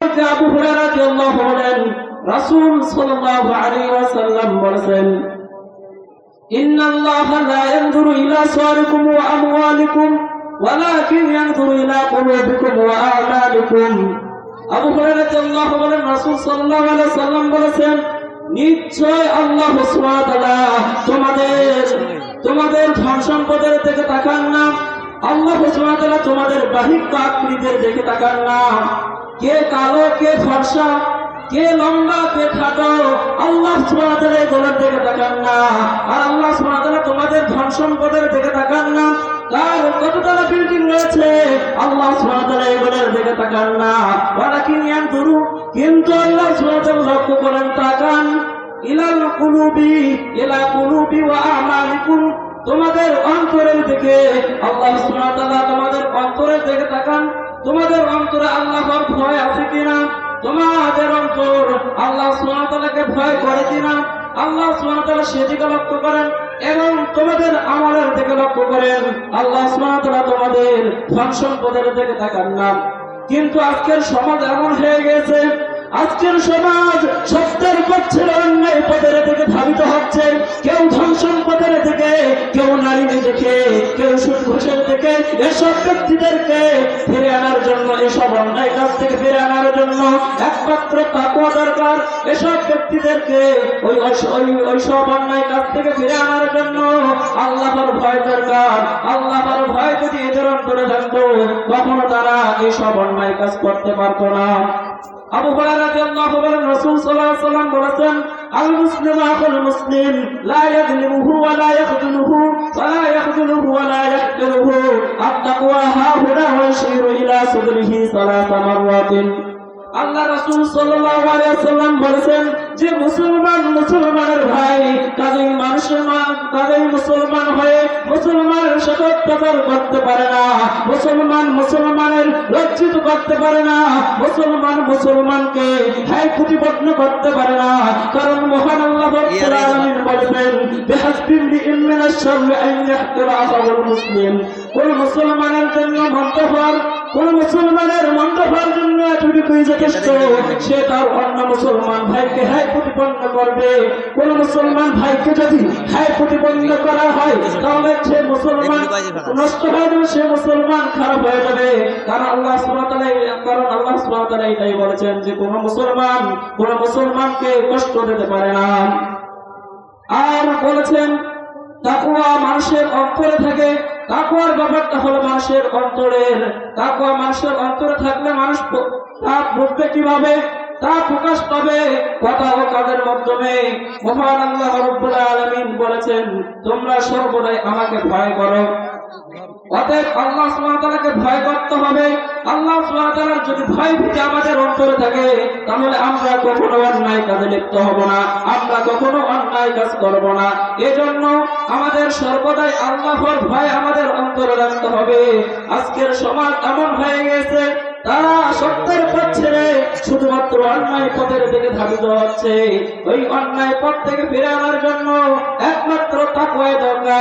আবু হুরায়রা রাদিয়াল্লাহু আনহু রাসূল সাল্লাল্লাহু আলাইহি ওয়াসাল্লাম বলেছেন, ইন্নাল্লাহা লা ইয়ানজুরু ইলা সুওয়ারিকুম ওয়া আমওয়ালিকুম ওয়ালাকিন ইয়ানজুরু ইলা কুলুবিকুম ওয়া আ'মালিকুম। আবু হুরায়রা রাদিয়াল্লাহু আনহু রাসূল সাল্লাল্লাহু আলাইহি ওয়াসাল্লাম বলেছেন, নিশ্চয় আল্লাহ সুবহানাহু ওয়া তাআলা তোমাদের ধন সম্পদের দিকে তাকান না, আল্লাহ সুবহানাহু ওয়া তাআলা তোমাদের বাহ্যিক আকৃতির দিকে তাকান না, কে কালো কে ফর্সা কে লম্বা কে খাটো, আল্লাহ সুবহানাহু ওয়া তাআলা এগুলোর দিকে তাকান না। আর আল্লাহ সুবহানাহু ওয়া তাআলা তোমাদের ধন সম্পদের দিকে তাকান না, কার কততলা বিল্ডিং রয়েছে, আল্লাহ সুবহানাহু ওয়া তাআলা এগুলোর দিকে তাকান না। ওয়ালাকিন ইয়ানজুরু, কিন্তু আল্লাহ সুবহানাহু ওয়া তাআলা লক্ষ্য করেন তাকান ইলাল কুলুবি ওয়া আমালিকুম, তোমাদের অন্তরের দিকে। আল্লাহ সুবহানাহু ওয়া তাআলা তোমাদের অন্তরের দিকে তাকান, তোমাদের অন্তরে আল্লাহর ভয় আছে কিনা, তোমাদের অন্তর আল্লাহ সুবহানাহু ওয়া তাআলাকে ভয় করে কিনা, আল্লাহ সুবহানাহু ওয়া তাআলা সেদিকে লক্ষ্য করেন এবং তোমাদের আমলের দিকে লক্ষ্য করেন। আল্লাহ সুবহানাহু ওয়া তাআলা তোমাদের ধন সম্পদের দিকে তাকান না। কিন্তু আজকের সমাজ এমন হয়ে গেছে, আজকের সমাজ সত্যের পক্ষে অন্যায় পথের দিকে ধাবিত হচ্ছে। কেউ ধন সম্পদের দিকে, কেউ নারী দেখে, কেউ সুদ ঘুষের দিকে। এসব ব্যক্তিদেরকে ফিরে আনার জন্য, এসব অন্যায় কাজ থেকে ফিরে আনার জন্য একমাত্র তাকওয়া দরকার। এসব ব্যক্তিদেরকে ওইসব অন্যায় কাজ থেকে ফিরে আনার জন্য আল্লাহর ভয় দরকার। আল্লাহর ভয় যদি এদের অন্তরে থাকতো, কখনো তারা এইসব অন্যায় কাজ করতে পারতো না। আবু হুরায়রা রাদিয়াল্লাহু আনহু রাসূল সাল্লাল্লাহু আলাইহি ওয়াসাল্লাম বলেছেন, আল মুসলিমু আখুল মুসলিম লা ইয়াযলিমুহু ওয়া লা ইয়াখযুলুহু ওয়া লা ইয়াখযুলুহু ওয়া লা ইয়াহকিরুহু, আত-তাকওয়া হাহুনা ওয়া ইয়াশিরু ইলা সাদরিহি সালাসা মাররাতিন। আল্লাহ রাসূল সাল্লাল্লাহু আলাইহি ওয়াসাল্লাম বলেছেন যে মুসলমানের ভাই, কাজেই মুসলমান হয়ে মুসলমানের সাথে অত্যাচার করতে পারে না, মুসলমানের লজ্জিত করতে পারে না, মুসলমানকে হায় প্রতিপন্ন করতে পারে না। কারণ মহান আল্লাহ রাব্বুল আলামিন বলেছেন, বিহাসবি ইমরিইন মিনাশ শাররি আন ইয়াহকিরা আখাহুল মুসলিম। কোন মুসলমানের জন্য জন্য এতটুকুই যথেষ্ট, সে তার অন্য মুসলমান ভাইকে হায় প্রতিপন্ন করবে। কোন মুসলমান ভাইকে যদি হায় প্রতিপন্ন করা হয়, তাহলে সে মুসলমান নষ্ট হয়ে যাবে, সে মুসলমান খারাপ হয়ে যাবে। কারণ আল্লাহ সুবহানাহু ওয়া তাআলা এটাই বলেছেন যে কোন মুসলমানকে কষ্ট দিতে পারে না। আর বলেছেন তাকওয়া মানুষের অন্তরে থাকে। তাকওয়ার ব্যাপারটা হলো মানুষের অন্তরের। তাকওয়া মানুষের অন্তরে থাকলে মানুষ তা বুঝবে কিভাবে, তা প্রকাশ পাবে কথা ও কাজের মাধ্যমে। মহান আল্লাহ রাব্বুল আলামিন বলেছেন, তোমরা সর্বদাই আমাকে ভয় করো। অতএব আল্লাহ সুবহানাহু ওয়া তাআলাকে ভয় করতে হবে। আল্লাহ সুবহানাহু ওয়া তাআলার যদি ভয় ভীতি আমাদের অন্তরে থাকে, তাহলে আমরা কখনো অন্যায় কাজে লিপ্ত হব না, আমরা কখনো অন্যায় কাজ করব না। এজন্য আমাদের সর্বদাই আল্লাহর ভয় আমাদের অন্তরে রাখতে হবে। আজকের সমাজ এমন হয়ে গেছে, তারা সত্যের পথ ছেড়ে শুধুমাত্র অন্যায় পথের দিকে ধাবিত হচ্ছে। ওই অন্যায় পথ থেকে ফিরে আনার জন্য একমাত্র তাকওয়া দরকার।